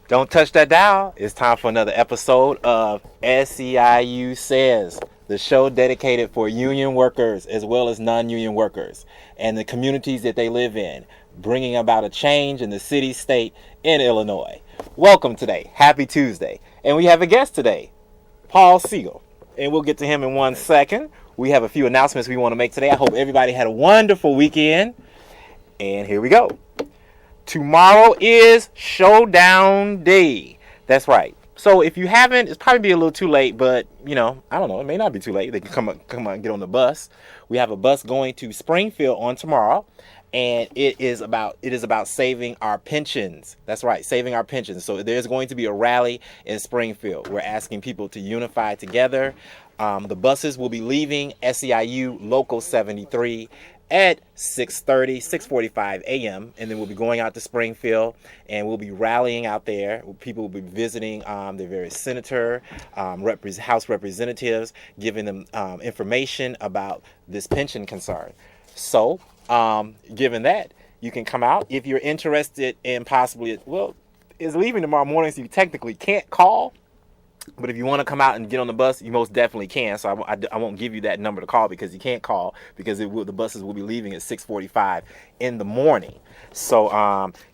Don't touch that dial. It's time for another episode of SEIU Says, the show dedicated for union workers as well as non-union workers and the communities that they live in, bringing about a change in the city, state, in Illinois. Welcome today. Happy Tuesday. And we have a guest today, Paul Siegel. And we'll get to him in 1 second. We have a few announcements we want to make today. I hope everybody had a wonderful weekend. And here we go. Tomorrow is Showdown Day. That's right. So if you haven't, it's probably be a little too late, but I don't know. It may not be too late. They can come on and get on the bus. We have a bus going to Springfield on tomorrow, and it is about saving our pensions. That's right, saving our pensions. So there's going to be a rally in Springfield. We're asking people to unify together. The buses will be leaving SEIU Local 73 at 6:45 a.m. and then we'll be going out to Springfield and we'll be rallying out there. People will be visiting the various senator, House representatives, giving them information about this pension concern. So, given that, you can come out if you're interested in possibly, it's leaving tomorrow morning, so you technically can't call. But if you want to come out and get on the bus, you most definitely can. So I won't give you that number to call because you can't call because the buses will be leaving at 6:45 in the morning. So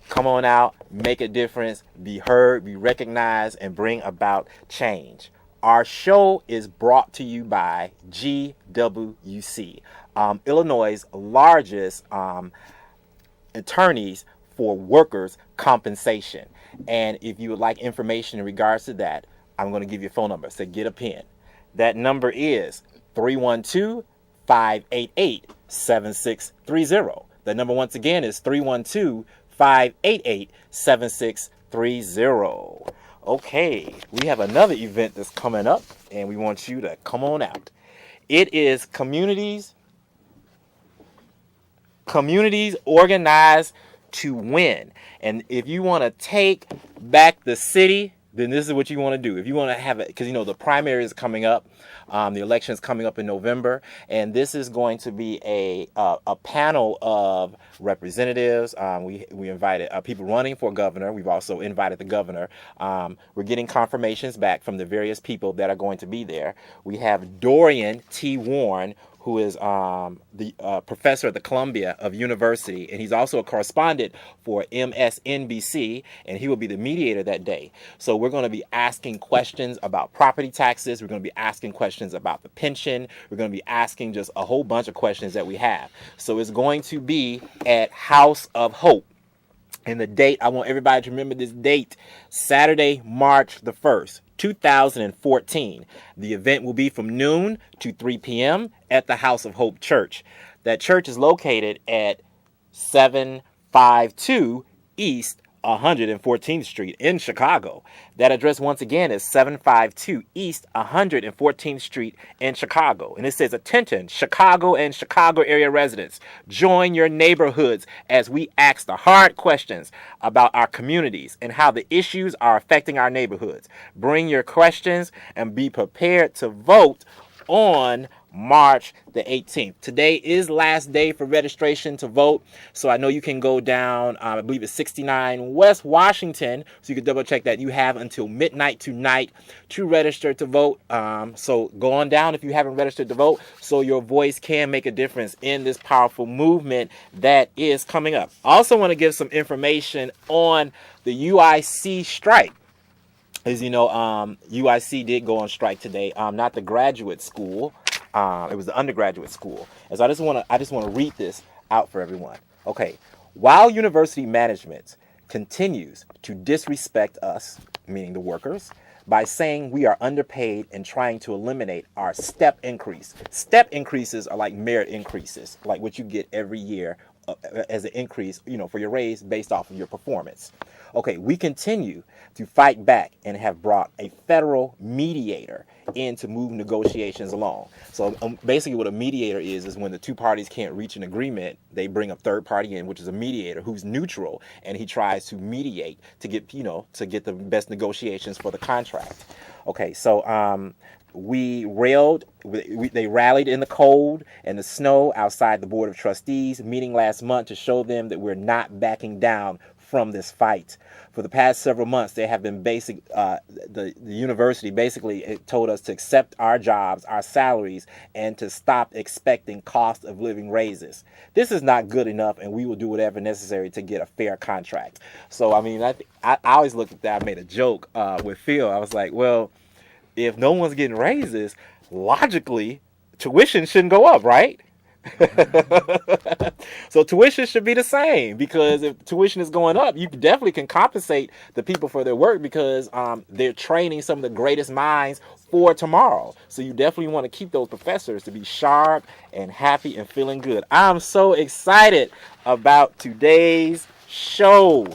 come on out, make a difference, be heard, be recognized, and bring about change. Our show is brought to you by GWC, Illinois' largest attorneys for workers' compensation. And if you would like information in regards to that, I'm going to give you a phone number, so get a pen. That number is 312-588-7630. The number once again is 312-588-7630. Okay, we have another event that's coming up, and we want you to come on out. It is Communities Organized to Win. And if you want to take back the city, then this is what you want to do. If you want to have it, because the primary is coming up, the election is coming up in November, and this is going to be a panel of representatives. We invited people running for governor. We've also invited the governor. We're getting confirmations back from the various people that are going to be there. We have Dorian T. Warren, who is the professor at the Columbia University, and he's also a correspondent for MSNBC, and he will be the mediator that day. So we're going to be asking questions about property taxes. We're going to be asking questions about the pension. We're going to be asking just a whole bunch of questions that we have. So it's going to be at House of Hope. And the date, I want everybody to remember this date, Saturday, March the 1st, 2014. The event will be from noon to 3 p.m. at the House of Hope Church. That church is located at 752 East 114th Street in Chicago. That address once again is 752 East 114th Street in Chicago. And it says, attention, Chicago and Chicago area residents, join your neighborhoods as we ask the hard questions about our communities and how the issues are affecting our neighborhoods. Bring your questions and be prepared to vote on March the 18th. Today is last day for registration to vote. So I know you can go down, I believe it's 69 West Washington. So you can double check that. You have until midnight tonight to register to vote. So go on down if you haven't registered to vote so your voice can make a difference in this powerful movement that is coming up. I also want to give some information on the UIC strike. As you know, UIC did go on strike today. Not the graduate school. It was the undergraduate school. And so I just want to read this out for everyone. Okay. While university management continues to disrespect us, meaning the workers, by saying we are underpaid and trying to eliminate our step increase. Step increases are like merit increases, like what you get every year as an increase, for your raise based off of your performance. Okay, we continue to fight back and have brought a federal mediator in to move negotiations along. So basically what a mediator is when the two parties can't reach an agreement, they bring a third party in, which is a mediator who's neutral, and he tries to mediate to get the best negotiations for the contract. Okay, so they rallied in the cold and the snow outside the Board of Trustees meeting last month to show them that we're not backing down from this fight. For the past several months, they have been the university basically told us to accept our jobs, our salaries, and to stop expecting cost of living raises. This is not good enough, and we will do whatever necessary to get a fair contract. So, I mean, I always looked at that. I made a joke with Phil. I was like, well, if no one's getting raises, logically, tuition shouldn't go up, right? So tuition should be the same, because if tuition is going up, you definitely can compensate the people for their work, because they're training some of the greatest minds for tomorrow. So you definitely want to keep those professors to be sharp and happy and feeling good. I'm so excited about today's show.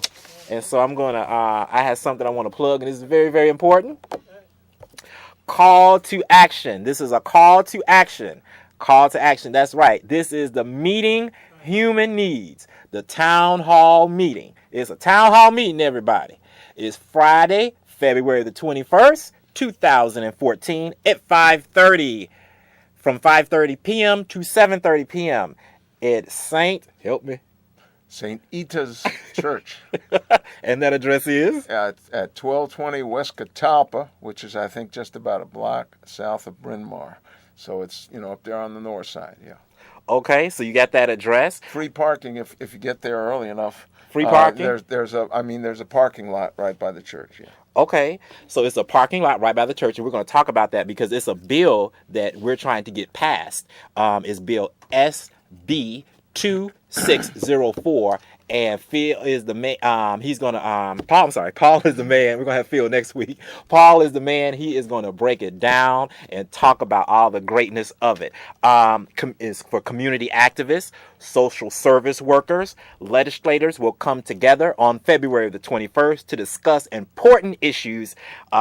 And so I'm going to, I have something I want to plug, and this is very, very important. Call to action. This is a call to action. Call to action. That's right. This is the meeting human needs. The town hall meeting. It's a town hall meeting, everybody. It's Friday, February the 21st, 2014 at 5:30. From 5:30 p.m. to 7:30 p.m. at help me. St. Ita's Church. And that address is? At 1220 West Catalpa, which is, I think, just about a block south of Bryn Mawr. So it's, up there on the north side, yeah. Okay, so you got that address. Free parking if you get there early enough. Free parking? There's a parking lot right by the church, yeah. Okay, so it's a parking lot right by the church, and we're going to talk about that because it's a bill that we're trying to get passed. It's Bill SB 2604, and Phil is the man. He's gonna Paul is the man. We're gonna have Phil next week. Paul is the man. He is gonna break it down and talk about all the greatness of it. Is for community activists, social service workers, legislators will come together on February the 21st to discuss important issues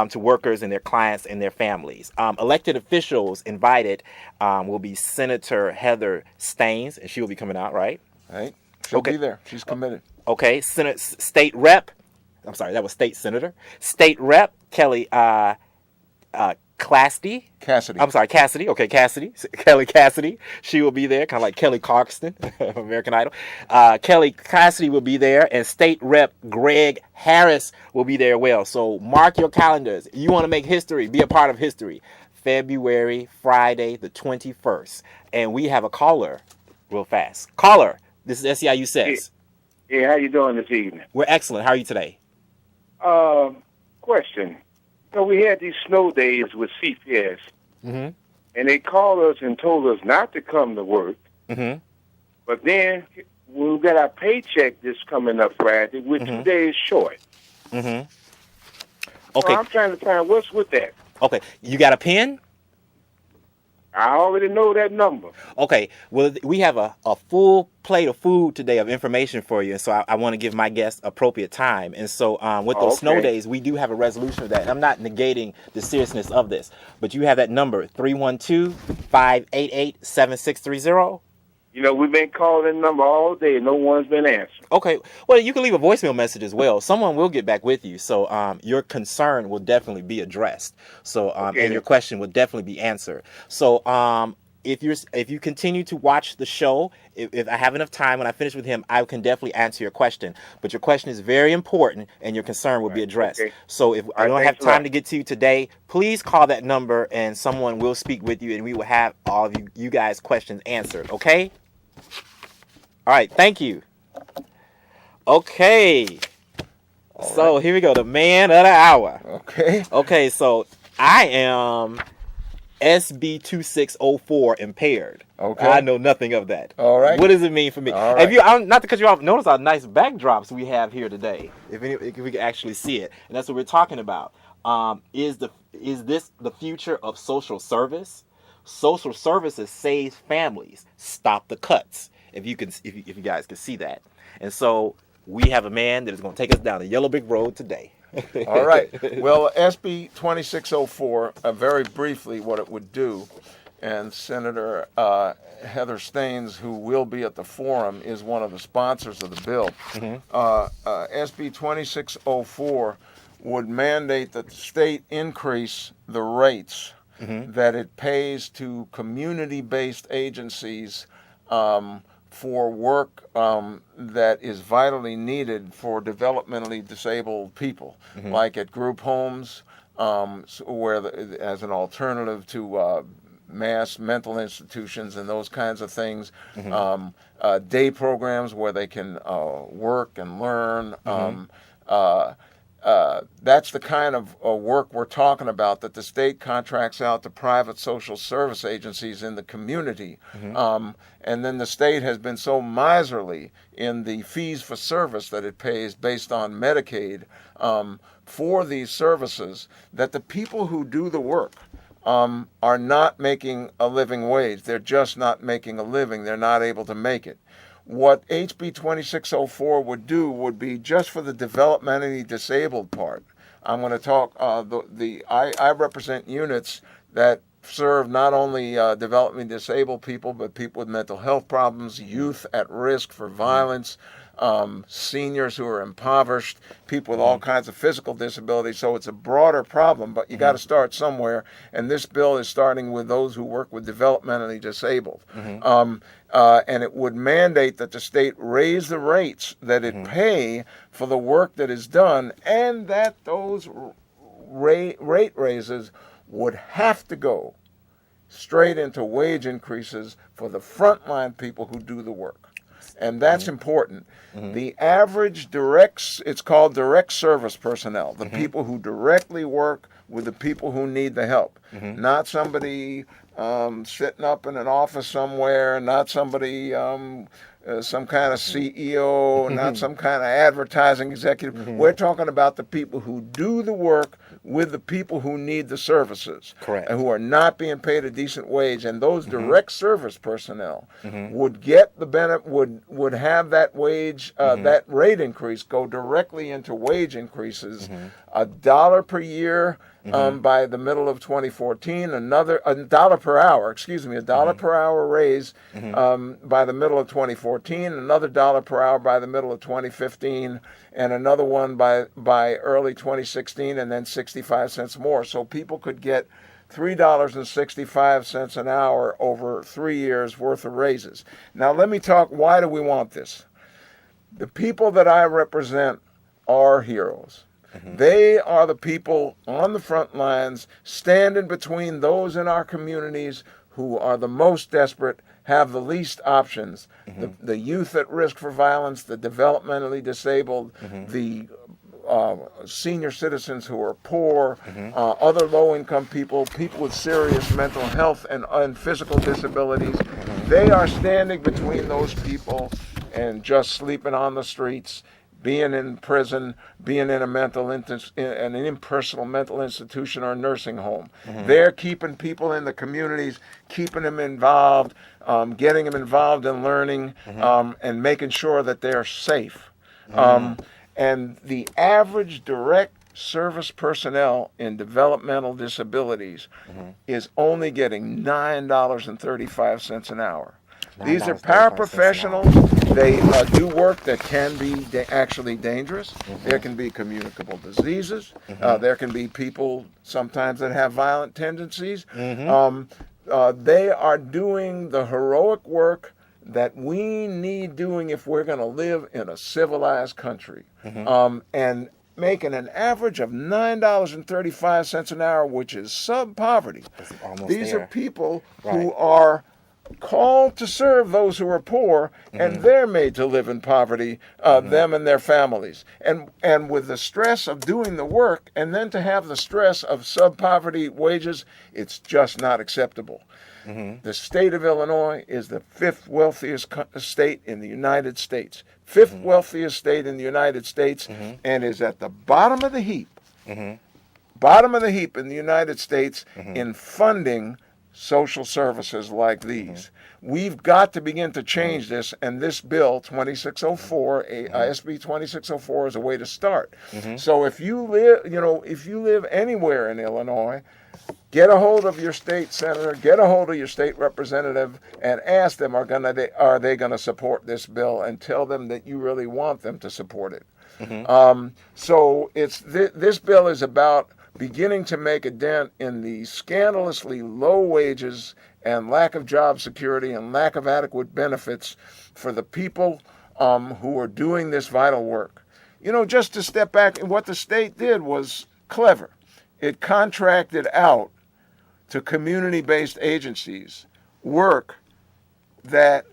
to workers and their clients and their families. Elected officials invited will be Senator Heather Staines, and she will be coming out, right? Right. She'll be there. She's committed. Okay. State Rep. I'm sorry, that was State Senator. State Rep Kelly Cassidy. I'm sorry, Cassidy. Okay, Cassidy. Kelly Cassidy. She will be there, kind of like Kelly Clarkson, American Idol. Kelly Cassidy will be there, and State Rep Greg Harris will be there as well. So mark your calendars. You want to make history, be a part of history. Friday the 21st. And we have a caller real fast. Caller, this is SEIU Says. Hey, how you doing this evening? We're excellent. How are you today? Question. We had these snow days with CPS, and they called us and told us not to come to work. But then when we got our paycheck this coming up Friday, we're 2 days short. Okay. So I'm trying to find what's with that. Okay. You got a pen? I already know that number. Okay. Well, we have a full plate of food today of information for you. And so I want to give my guests appropriate time. And so with those snow days, we do have a resolution of that. And I'm not negating the seriousness of this. But you have that number, 312-588-7630. We've been calling that number all day. No one's been answering. Okay. Well, you can leave a voicemail message as well. Someone will get back with you. So your concern will definitely be addressed. So and your question will definitely be answered. So if you continue to watch the show, if I have enough time when I finish with him, I can definitely answer your question. But your question is very important, and your concern will be addressed. Okay. So if I don't have time to get to you today, please call that number, and someone will speak with you, and we will have all of you guys' questions answered. Okay? All right. Thank you. Okay. So here we go. The man of the hour. Okay. Okay. So I am SB 2604 impaired. Okay. I know nothing of that. All right. What does it mean for me? All right. Not to cut you off, notice our nice backdrops we have here today. If we can actually see it. And that's what we're talking about. Is this the future of social service? Social services saves families. Stop the cuts. If you guys can see that. And so we have a man that is going to take us down the yellow brick road today. All right. Well, SB 2604, very briefly what it would do, and Senator Heather Staines, who will be at the forum, is one of the sponsors of the bill. SB 2604 would mandate that the state increase the rates that it pays to community-based agencies for work that is vitally needed for developmentally disabled people, like at group homes, as an alternative to mass mental institutions and those kinds of things. Day programs where they can work and learn. That's the kind of work we're talking about that the state contracts out to private social service agencies in the community. And then the state has been so miserly in the fees for service that it pays based on Medicaid for these services that the people who do the work are not making a living wage. They're just not making a living. They're not able to make it. What HB 2604 would do would be just for the developmentally disabled part. I'm going to talk, I represent units that serve not only developmentally disabled people, but people with mental health problems, youth at risk for violence, seniors who are impoverished, people with all kinds of physical disabilities. So it's a broader problem, but you got to start somewhere. And this bill is starting with those who work with developmentally disabled. And it would mandate that the state raise the rates that it pay for the work that is done, and that those rate raises would have to go straight into wage increases for the frontline people who do the work. And that's important. The average it's called direct service personnel, the people who directly work with the people who need the help, not somebody sitting up in an office somewhere, not somebody, some kind of CEO, not some kind of advertising executive. We're talking about the people who do the work with the people who need the services. Correct. And who are not being paid a decent wage. And those direct service personnel would get the benefit, would have that wage, that rate increase go directly into wage increases, $1 per year by the middle of 2014, another $1 per hour, $1 per hour raise by the middle of 2014, another $1 per hour by the middle of 2015, and another one by early 2016, and then 65 cents more. So people could get $3.65 an hour over 3 years worth of raises. Now let me talk, why do we want this? The people that I represent are heroes. They are the people on the front lines, standing between those in our communities who are the most desperate, have the least options. The youth at risk for violence, the developmentally disabled, the senior citizens who are poor, other low-income people, people with serious mental health and physical disabilities. They are standing between those people and just sleeping on the streets, being in prison, being in an impersonal mental institution or nursing home. They're keeping people in the communities, keeping them involved, getting them involved in learning, and making sure that they're safe. And the average direct service personnel in developmental disabilities is only getting $9.35 an hour. These are paraprofessionals. They do work that can be actually dangerous. There can be communicable diseases. There can be people sometimes that have violent tendencies. They are doing the heroic work that we need doing if we're going to live in a civilized country. And making an average of $9.35 an hour, which is sub-poverty. These are people who are called to serve those who are poor, and they're made to live in poverty, them and their families. And with the stress of doing the work, and then to have the stress of sub-poverty wages, it's just not acceptable. The state of Illinois is the fifth wealthiest state in the United States. Fifth wealthiest state in the United States, and is at the bottom of the heap. Bottom of the heap in the United States in funding social services like these. We've got to begin to change this, and this bill 2604, SB 2604, is a way to start. So if you live anywhere in Illinois, get a hold of your state senator, get a hold of your state representative, and ask them, are they going to support this bill, and tell them that you really want them to support it. So this bill is about beginning to make a dent in the scandalously low wages and lack of job security and lack of adequate benefits for the people who are doing this vital work. You know, just to step back, what the state did was clever. It contracted out to community-based agencies work that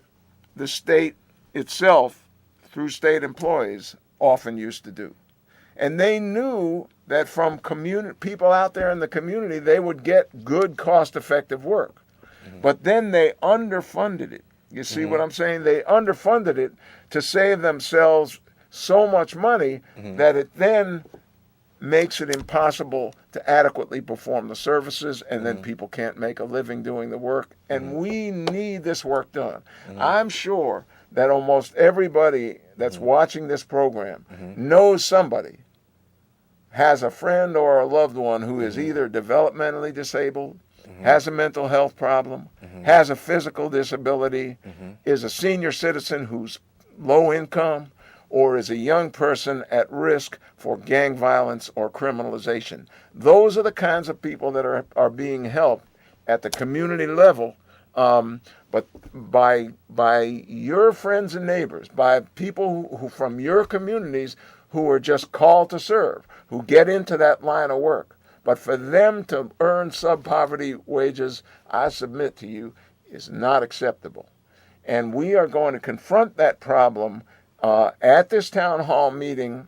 the state itself, through state employees, often used to do. And they knew that from people out there in the community, they would get good, cost-effective work. But then they underfunded it. You see what I'm saying? They underfunded it to save themselves so much money that it then makes it impossible to adequately perform the services, and then people can't make a living doing the work. And we need this work done. I'm sure that almost everybody that's watching this program knows somebody, has a friend or a loved one who is either developmentally disabled, has a mental health problem, has a physical disability, is a senior citizen who's low income, or is a young person at risk for gang violence or criminalization. Those are the kinds of people that are being helped at the community level, but by your friends and neighbors, by people who from your communities who are just called to serve, who get into that line of work. But for them to earn sub-poverty wages, I submit to you, is not acceptable. And we are going to confront that problem at this town hall meeting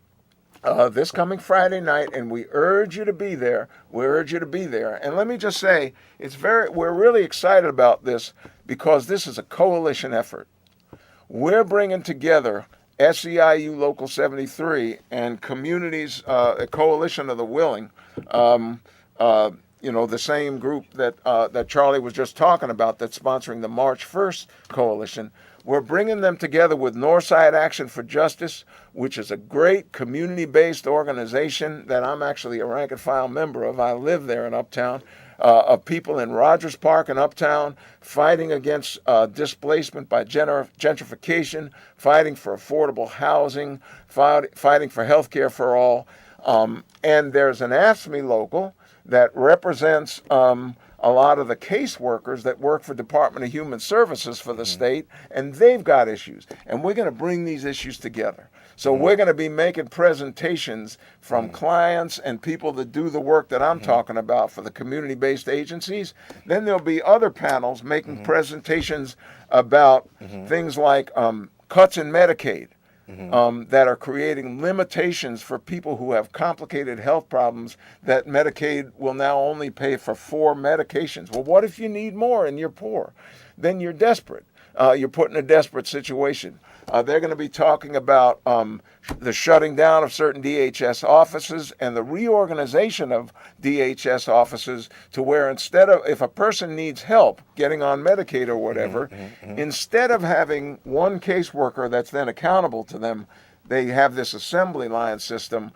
this coming Friday night, and we urge you to be there. We urge you to be there. And let me just say, we're really excited about this because this is a coalition effort. We're bringing together SEIU Local 73 and communities, a coalition of the willing, the same group that Charlie was just talking about that's sponsoring the March 1st coalition. We're bringing them together with Northside Action for Justice, which is a great community-based organization that I'm actually a rank-and-file member of. I live there in Uptown, of people in Rogers Park and Uptown fighting against displacement by gentrification, fighting for affordable housing, fighting for health care for all. And there's an AFSCME local that represents a lot of the caseworkers that work for Department of Human Services for the state, and they've got issues. And we're going to bring these issues together. So we're going to be making presentations from clients and people that do the work that I'm talking about for the community-based agencies. Then there'll be other panels making presentations about things like cuts in Medicaid. That are creating limitations for people who have complicated health problems that Medicaid will now only pay for 4 medications. Well, what if you need more and you're poor? Then you're desperate. You're put in a desperate situation. They're going to be talking about the shutting down of certain DHS offices and the reorganization of DHS offices to where instead of, if a person needs help getting on Medicaid or whatever, instead of having one caseworker that's then accountable to them, they have this assembly line system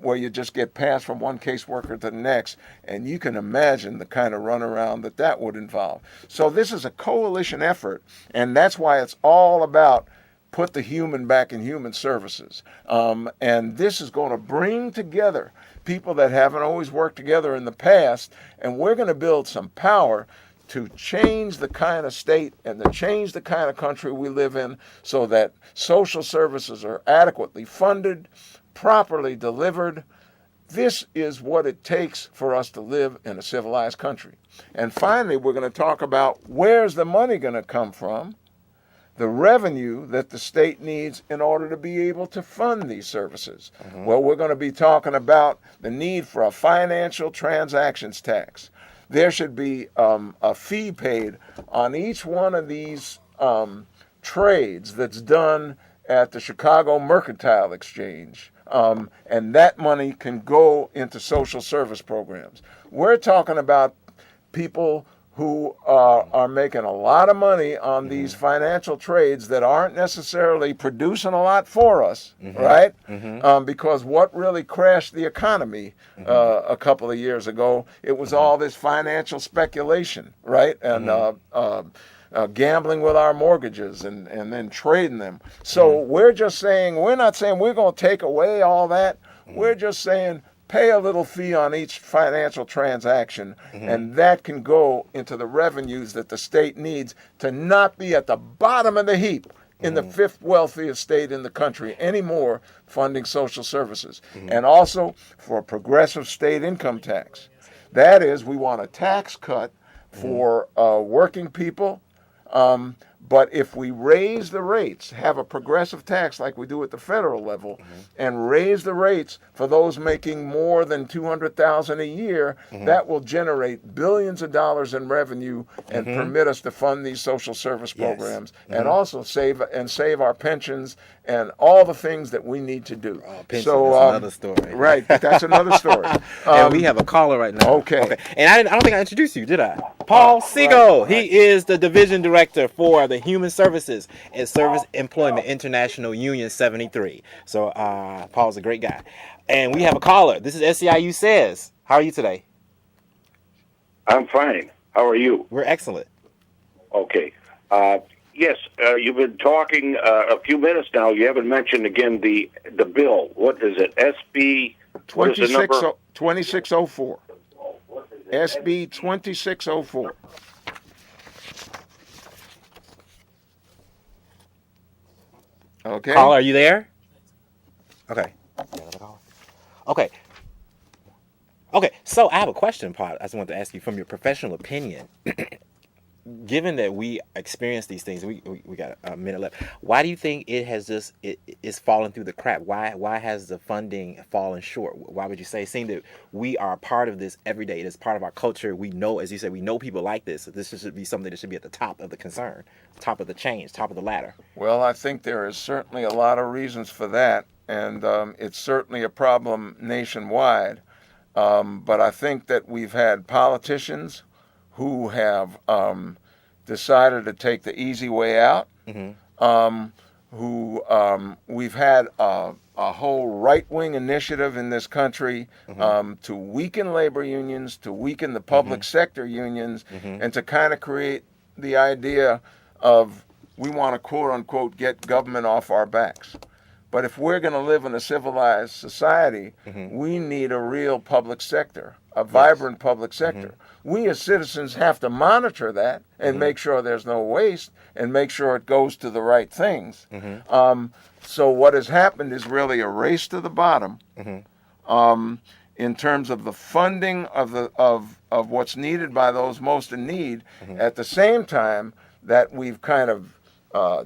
where you just get passed from one caseworker to the next, and you can imagine the kind of runaround that would involve. So this is a coalition effort, and that's why it's all about put the human back in human services. And this is going to bring together people that haven't always worked together in the past, and we're going to build some power to change the kind of state and to change the kind of country we live in so that social services are adequately funded, properly delivered. This is what it takes for us to live in a civilized country. And finally, we're going to talk about where's the money going to come from, the revenue that the state needs in order to be able to fund these services. Well, we're going to be talking about the need for a financial transactions tax. There should be a fee paid on each one of these trades that's done at the Chicago Mercantile Exchange. And that money can go into social service programs. We're talking about people who are making a lot of money on these financial trades that aren't necessarily producing a lot for us, right? Because what really crashed the economy a couple of years ago, it was all this financial speculation, right? And gambling with our mortgages and then trading them. So we're not saying we're going to take away all that. We're just saying pay a little fee on each financial transaction, and that can go into the revenues that the state needs to not be at the bottom of the heap in the fifth wealthiest state in the country anymore funding social services. And also for a progressive state income tax. That is, we want a tax cut for working people. But if we raise the rates, have a progressive tax like we do at the federal level, and raise the rates for those making more than $200,000 a year, that will generate billions of dollars in revenue and permit us to fund these social service programs, and also save our pensions and all the things that we need to do. Pension, so that's another story. Right, that's another story. And we have a caller right now. Okay. And I don't think I introduced you, did I? Paul Siegel. Right. He is the division director for the Human Services and Service Employment International Union 73. So Paul's a great guy. And we have a caller. This is SEIU Says. How are you today? I'm fine. How are you? We're excellent. Okay. Yes, you've been talking a few minutes now. You haven't mentioned again the bill. What is it? SB 2604. SB 2604. Okay. Caller, are you there? Okay. Okay. Okay. So I have a question, Paul. I just want to ask you from your professional opinion. Given that we experience these things, we got a minute left. Why do you think it has is fallen through the crack? Why has the funding fallen short? Why would you say, seeing that we are a part of this every day? It is part of our culture. We know, as you said, we know people like this. So this should be something that should be at the top of the concern, top of the change, top of the ladder. Well, I think there is certainly a lot of reasons for that, and it's certainly a problem nationwide. But I think that we've had politicians who have decided to take the easy way out, we've had a whole right-wing initiative in this country to weaken labor unions, to weaken the public sector unions, and to kind of create the idea of we want to, quote-unquote, get government off our backs. But if we're going to live in a civilized society, we need a real public sector, a vibrant public sector. We as citizens have to monitor that and make sure there's no waste and make sure it goes to the right things. So what has happened is really a race to the bottom in terms of the funding of what's needed by those most in need, at the same time that we've kind of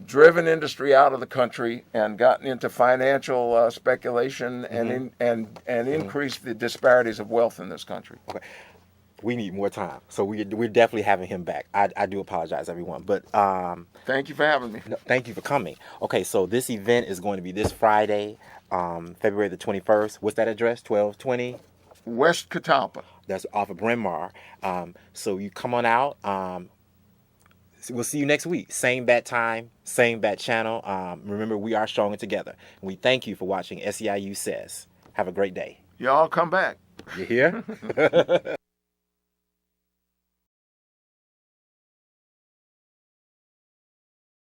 driven industry out of the country and gotten into financial speculation and increased the disparities of wealth in this country. Okay. We need more time, so we're definitely having him back. I do apologize, everyone, but thank you for having me. No, thank you for coming. Okay, so this event is going to be this Friday, February the 21st. What's that address? 1220 West Catalpa. That's off of Bryn Mawr. So you come on out. We'll see you next week. Same bat time, same bat channel. Remember, we are stronger together. We thank you for watching SEIU Says. Have a great day. Y'all come back. You hear?